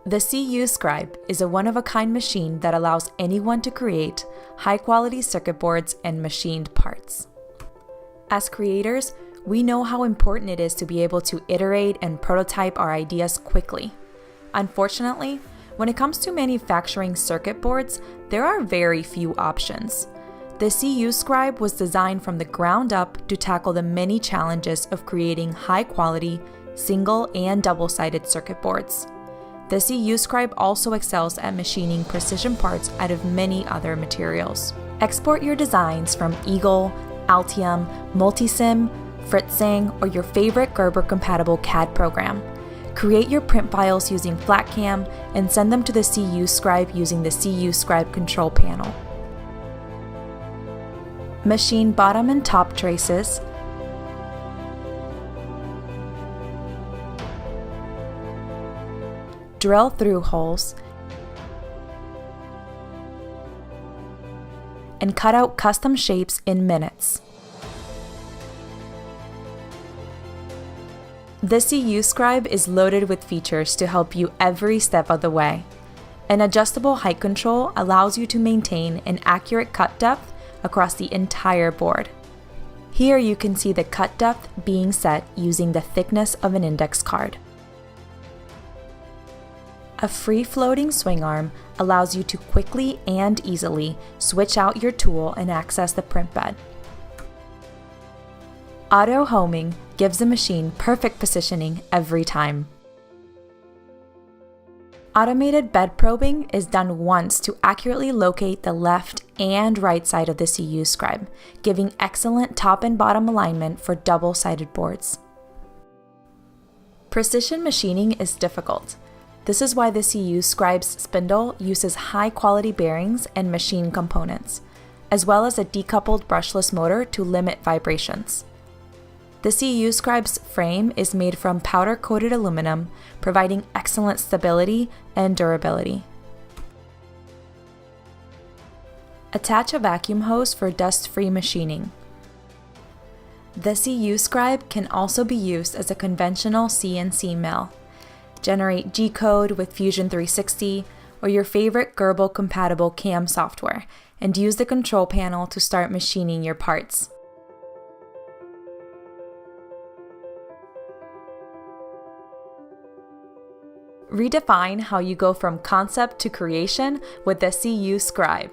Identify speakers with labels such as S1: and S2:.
S1: The CuScribe is a one-of-a-kind machine that allows anyone to create high-quality circuit boards and machined parts. As creators, we know how important it is to be able to iterate and prototype our ideas quickly. Unfortunately, when it comes to manufacturing circuit boards, there are very few options. The CuScribe was designed from the ground up to tackle the many challenges of creating high-quality, single and double-sided circuit boards. The CuScribe also excels at machining precision parts out of many other materials. Export your designs from Eagle, Altium, Multisim, Fritzing, or your favorite Gerber-compatible CAD program. Create your print files using FlatCam and send them to the CuScribe using the CuScribe control panel. Machine bottom and top traces, drill through holes, and cut out custom shapes in minutes. The CuScribe is loaded with features to help you every step of the way. An adjustable height control allows you to maintain an accurate cut depth across the entire board. Here you can see the cut depth being set using the thickness of an index card. A free-floating swing arm allows you to quickly and easily switch out your tool and access the print bed. Auto homing gives the machine perfect positioning every time. Automated bed probing is done once to accurately locate the left and right side of the CuScribe, giving excellent top and bottom alignment for double-sided boards. Precision machining is difficult. This is why the CuScribe's spindle uses high-quality bearings and machine components, as well as a decoupled brushless motor to limit vibrations. The CuScribe's frame is made from powder-coated aluminum, providing excellent stability and durability. Attach a vacuum hose for dust-free machining. The CuScribe can also be used as a conventional CNC mill. Generate G-code with Fusion 360 or your favorite Gerber-compatible CAM software, and use the control panel to start machining your parts. Redefine how you go from concept to creation with the CuScribe.